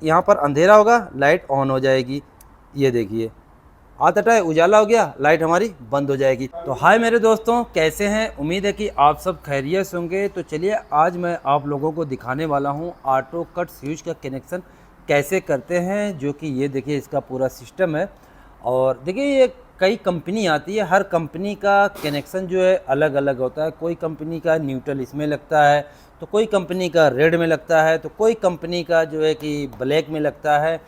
यहाँ पर अंधेरा होगा, लाइट ऑन हो जाएगी। ये देखिए हाथ हटाए, उजाला हो गया, लाइट हमारी बंद हो जाएगी। तो हाय मेरे दोस्तों, कैसे हैं? उम्मीद है कि आप सब खैरियत से होंगे। तो चलिए आज मैं आप लोगों को दिखाने वाला हूं ऑटो कट स्विच का कनेक्शन कैसे करते हैं, जो कि ये देखिए इसका पूरा सिस्टम है। और देखिए ये कई कंपनी आती है, हर कंपनी का कनेक्शन जो है अलग अलग होता है। कोई कंपनी का न्यूट्रल इसमें लगता है, तो कोई कंपनी का रेड में लगता है, तो कोई कंपनी का जो है कि ब्लैक में लगता है।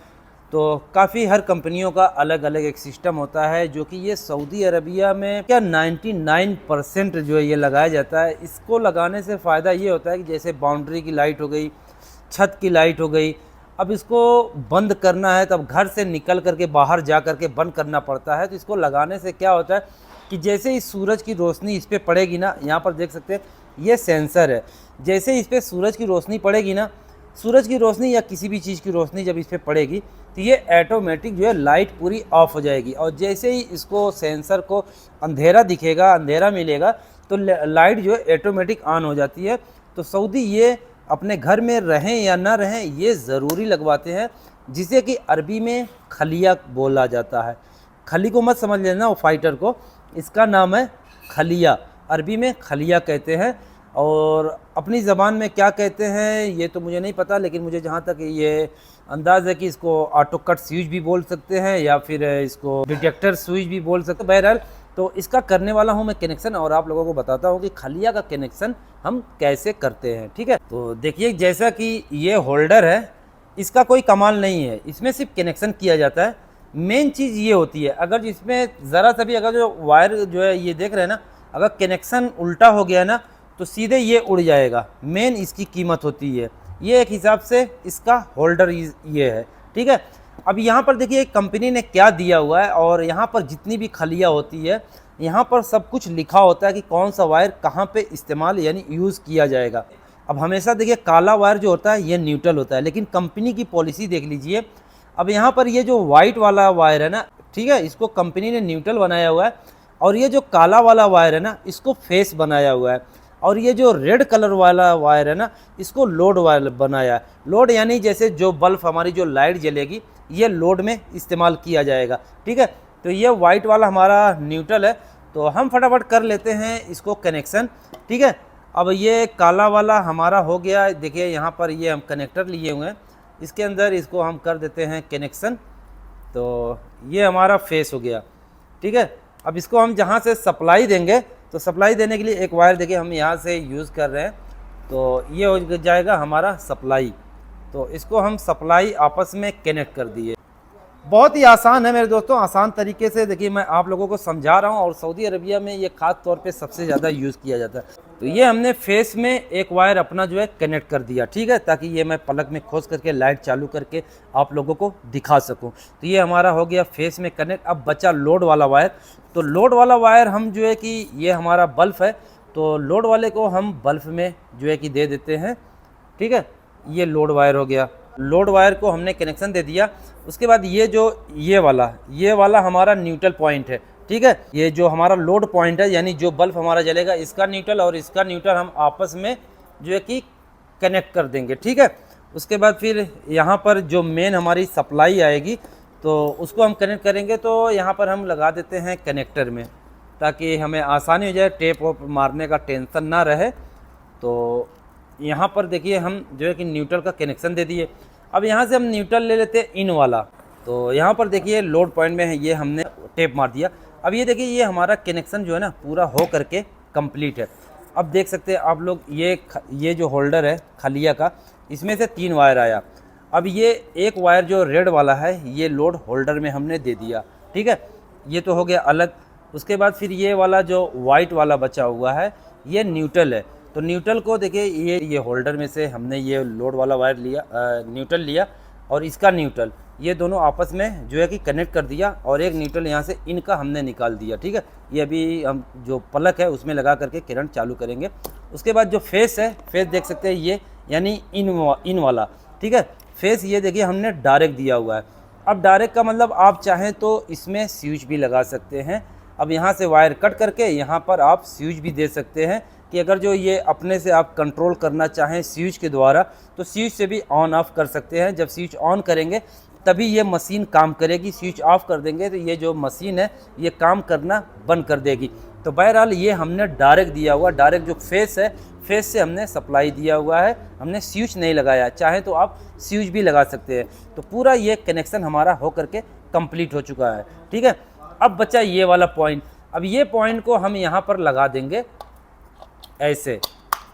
तो काफ़ी हर कंपनियों का अलग अलग एक सिस्टम होता है, जो कि ये सऊदी अरबिया में क्या 99% जो है ये लगाया जाता है। इसको लगाने से फ़ायदा ये होता है कि जैसे बाउंड्री की लाइट हो गई, छत की लाइट हो गई, अब इसको बंद करना है तब घर से निकल करके बाहर जा करके बंद करना पड़ता है। तो इसको लगाने से क्या होता है कि जैसे ही सूरज की रोशनी इस पर पड़ेगी ना, यहाँ पर देख सकते हैं ये सेंसर है, जैसे इस पर सूरज की रोशनी पड़ेगी ना, सूरज की रोशनी या किसी भी चीज़ की रोशनी जब इस पर पड़ेगी तो ये ऑटोमेटिक जो है लाइट पूरी ऑफ हो जाएगी। और जैसे ही इसको सेंसर को अंधेरा दिखेगा, अंधेरा मिलेगा, तो लाइट जो है ऑटोमेटिक ऑन हो जाती है। तो सऊदी ये अपने घर में रहें या ना रहें ये ज़रूरी लगवाते हैं, जिसे कि अरबी में खलिया बोला जाता है। खली को मत समझ लेना वो फाइटर को, इसका नाम है खलिया, अरबी में खलिया कहते हैं। और अपनी ज़बान में क्या कहते हैं ये तो मुझे नहीं पता, लेकिन मुझे जहाँ तक ये अंदाज़ है कि इसको ऑटो कट स्विच भी बोल सकते हैं या फिर इसको डिटेक्टर स्विच भी बोल सकते हैं। बहरहाल तो इसका करने वाला हूँ मैं कनेक्शन, और आप लोगों को बताता हूँ कि खलिया का कनेक्शन हम कैसे करते हैं। ठीक है, तो देखिए जैसा कि ये होल्डर है, इसका कोई कमाल नहीं है, इसमें सिर्फ कनेक्शन किया जाता है। मेन चीज़ ये होती है, अगर इसमें ज़रा सा भी अगर जो वायर जो है ये देख रहे हैं ना, अगर कनेक्शन उल्टा हो गया ना तो सीधे ये उड़ जाएगा। मेन इसकी कीमत होती है, ये एक हिसाब से इसका होल्डर ये है। ठीक है, अब यहाँ पर देखिए कंपनी ने क्या दिया हुआ है, और यहाँ पर जितनी भी खलिया होती है यहाँ पर सब कुछ लिखा होता है कि कौन सा वायर कहाँ पे इस्तेमाल यानी यूज़ किया जाएगा। अब हमेशा देखिए काला वायर जो होता है ये न्यूट्रल होता है, लेकिन कंपनी की पॉलिसी देख लीजिए। अब यहाँ पर ये जो वाइट वाला वायर है ना, ठीक है, इसको कंपनी ने न्यूट्रल बनाया हुआ है, और ये जो काला वाला वायर है ना इसको फेस बनाया हुआ है, और ये जो रेड कलर वाला वायर है ना इसको लोड वायर बनाया है। लोड यानी जैसे जो बल्ब हमारी जो लाइट जलेगी ये लोड में इस्तेमाल किया जाएगा। ठीक है, तो ये वाइट वाला हमारा न्यूट्रल है, तो हम फटाफट कर लेते हैं इसको कनेक्शन। ठीक है, अब ये काला वाला हमारा हो गया। देखिए यहाँ पर ये हम कनेक्टर लिए हुए हैं, इसके अंदर इसको हम कर देते हैं कनेक्शन। तो ये हमारा फेस हो गया। ठीक है, अब इसको हम जहाँ से सप्लाई देंगे, तो सप्लाई देने के लिए एक वायर देखिए हम यहाँ से यूज़ कर रहे हैं, तो ये हो जाएगा हमारा सप्लाई। तो इसको हम सप्लाई आपस में कनेक्ट कर दिए। बहुत ही आसान है मेरे दोस्तों, आसान तरीके से देखिए मैं आप लोगों को समझा रहा हूँ, और सऊदी अरबिया में ये ख़ास तौर पे सबसे ज़्यादा यूज़ किया जाता है। तो ये हमने फेस में एक वायर अपना जो है कनेक्ट कर दिया। ठीक है, ताकि ये मैं पलक में खोस करके लाइट चालू करके आप लोगों को दिखा सकूँ। तो ये हमारा हो गया फेस में कनेक्ट। अब बचा लोड वाला वायर। तो लोड वाला वायर हम जो है कि ये हमारा बल्ब है, तो लोड वाले को हम बल्ब में जो है कि दे देते हैं। ठीक है, ये लोड वायर हो गया, लोड वायर को हमने कनेक्शन दे दिया। उसके बाद ये जो ये वाला हमारा न्यूट्रल पॉइंट है। ठीक है, ये जो हमारा लोड पॉइंट है यानी जो बल्ब हमारा जलेगा, इसका न्यूट्रल और इसका न्यूट्रल हम आपस में जो है कि कनेक्ट कर देंगे। ठीक है, उसके बाद फिर यहाँ पर जो मेन हमारी सप्लाई आएगी तो उसको हम कनेक्ट करेंगे। तो यहाँ पर हम लगा देते हैं कनेक्टर में, ताकि हमें आसानी हो जाए, टेप वोप मारने का टेंशन ना रहे। तो यहाँ पर देखिए हम जो है कि न्यूट्रल का कनेक्शन दे दिए। अब यहाँ से हम न्यूट्रल ले लेते हैं इन वाला। तो यहाँ पर देखिए लोड पॉइंट में है, ये हमने टेप मार दिया। अब ये देखिए ये हमारा कनेक्शन जो है ना पूरा हो करके कंप्लीट है। अब देख सकते हैं आप लोग ये जो होल्डर है खलिया का, इसमें से 3 वायर आया। अब ये एक वायर जो रेड वाला है ये लोड होल्डर में हमने दे दिया। ठीक है, ये तो हो गया अलग। उसके बाद फिर ये वाला जो वाइट वाला बचा हुआ है ये न्यूट्रल है। तो न्यूट्रल को देखिए ये होल्डर में से हमने ये लोड वाला वायर लिया, न्यूट्रल लिया, और इसका न्यूट्रल, ये दोनों आपस में जो है कि कनेक्ट कर दिया, और एक न्यूट्रल यहाँ से इनका हमने निकाल दिया। ठीक है, ये अभी हम जो पलक है उसमें लगा करके करंट चालू करेंगे। उसके बाद जो फेस है, फेस देख सकते हैं ये यानी इन वाला। ठीक है, फेस ये देखिए हमने डायरेक्ट दिया हुआ है। अब डायरेक्ट का मतलब आप चाहें तो इसमें स्विच भी लगा सकते हैं। अब यहाँ से वायर कट करके यहाँ पर आप स्विच भी दे सकते हैं, कि अगर जो ये अपने से आप कंट्रोल करना चाहें स्विच के द्वारा तो स्विच से भी ऑन ऑफ कर सकते हैं। जब स्विच ऑन करेंगे तभी ये मशीन काम करेगी, स्विच ऑफ कर देंगे तो ये जो मशीन है ये काम करना बंद कर देगी। तो बहरहाल ये हमने डायरेक्ट दिया हुआ, डायरेक्ट जो फेस है फेस से हमने सप्लाई दिया हुआ है, हमने स्विच नहीं लगाया। चाहे तो आप स्विच भी लगा सकते हैं। तो पूरा ये कनेक्शन हमारा हो करके कंप्लीट हो चुका है। ठीक है, अब बचा ये वाला पॉइंट। अब ये पॉइंट को हम यहाँ पर लगा देंगे ऐसे।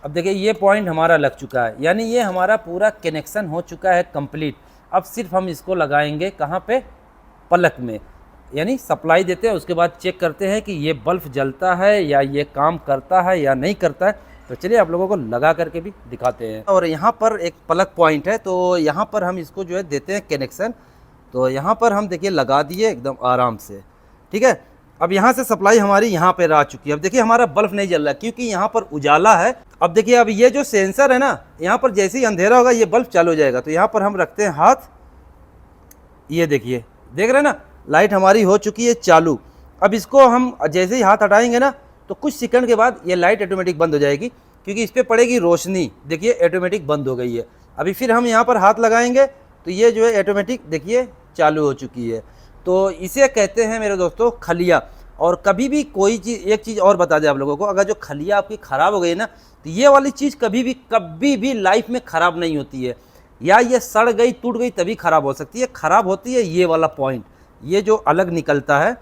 अब देखिए ये पॉइंट हमारा लग चुका है, यानी ये हमारा पूरा कनेक्शन हो चुका है कंप्लीट। अब सिर्फ हम इसको लगाएंगे कहाँ पे, पलक में, यानी सप्लाई देते हैं, उसके बाद चेक करते हैं कि ये बल्ब जलता है या ये काम करता है या नहीं करता है। तो चलिए आप लोगों को लगा करके भी दिखाते हैं। और यहाँ पर एक प्लग पॉइंट है, तो यहाँ पर हम इसको जो है देते हैं कनेक्शन। तो यहाँ पर हम देखिए लगा दिए एकदम आराम से। ठीक है, अब यहाँ से सप्लाई हमारी यहाँ पे आ चुकी है। अब देखिए हमारा बल्ब नहीं जल रहा क्योंकि यहाँ पर उजाला है। अब देखिए अब ये जो सेंसर है ना, यहाँ पर जैसे ही अंधेरा होगा ये बल्ब चालू हो जाएगा। तो यहाँ पर हम रखते हैं हाथ, ये देखिए, देख रहे हैं ना, लाइट हमारी हो चुकी है चालू। अब इसको हम जैसे ही हाथ हटाएंगे ना तो कुछ सेकंड के बाद ये लाइट ऑटोमेटिक बंद हो जाएगी क्योंकि इस पर पड़ेगी रोशनी। देखिए ऑटोमेटिक बंद हो गई है। अभी फिर हम यहाँ पर हाथ लगाएंगे तो ये जो है ऑटोमेटिक देखिए चालू हो चुकी है। तो इसे कहते हैं मेरे दोस्तों खलिया। और कभी भी कोई चीज़, एक चीज़ और बता दें आप लोगों को, अगर जो खलिया आपकी ख़राब हो गई ना तो ये वाली चीज़ कभी भी लाइफ में ख़राब नहीं होती है। या ये सड़ गई टूट गई तभी ख़राब हो सकती है। ख़राब होती है ये वाला पॉइंट, ये जो अलग निकलता है,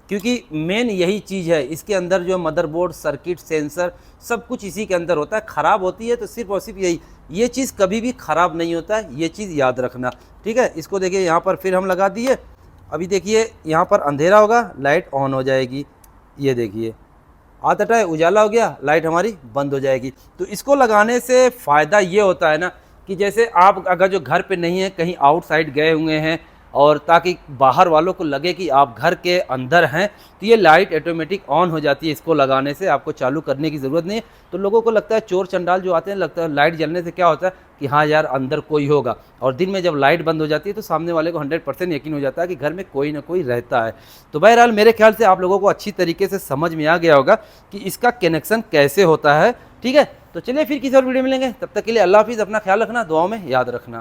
क्योंकि मेन यही चीज़ है। इसके अंदर जो मदरबोर्ड, सर्किट, सेंसर सब कुछ इसी के अंदर होता है। ख़राब होती है तो सिर्फ और सिर्फ यही, ये चीज़ कभी भी ख़राब नहीं होता है, ये चीज़ याद रखना। ठीक है, इसको देखिए यहाँ पर फिर हम लगा दिए। अभी देखिए यहाँ पर अंधेरा होगा, लाइट ऑन हो जाएगी। ये देखिए हाथ हटाए, उजाला हो गया, लाइट हमारी बंद हो जाएगी। तो इसको लगाने से फ़ायदा ये होता है ना कि जैसे आप अगर जो घर पे नहीं है, कहीं आउटसाइड गए हुए हैं, और ताकि बाहर वालों को लगे कि आप घर के अंदर हैं, तो ये लाइट ऑटोमेटिक ऑन हो जाती है। इसको लगाने से आपको चालू करने की ज़रूरत नहीं है। तो लोगों को लगता है, चोर चंडाल जो आते हैं, लगता है लाइट जलने से क्या होता है कि हाँ यार अंदर कोई होगा। और दिन में जब लाइट बंद हो जाती है तो सामने वाले को 100% यकीन हो जाता है कि घर में कोई ना कोई रहता है। तो बहरहाल मेरे ख्याल से आप लोगों को अच्छी तरीके से समझ में आ गया होगा कि इसका कनेक्शन कैसे होता है। ठीक है, तो चलिए फिर किसी और वीडियो मिलेंगे, तब तक के लिए अल्लाह हाफिज़। अपना ख्याल रखना, दुआओं में याद रखना।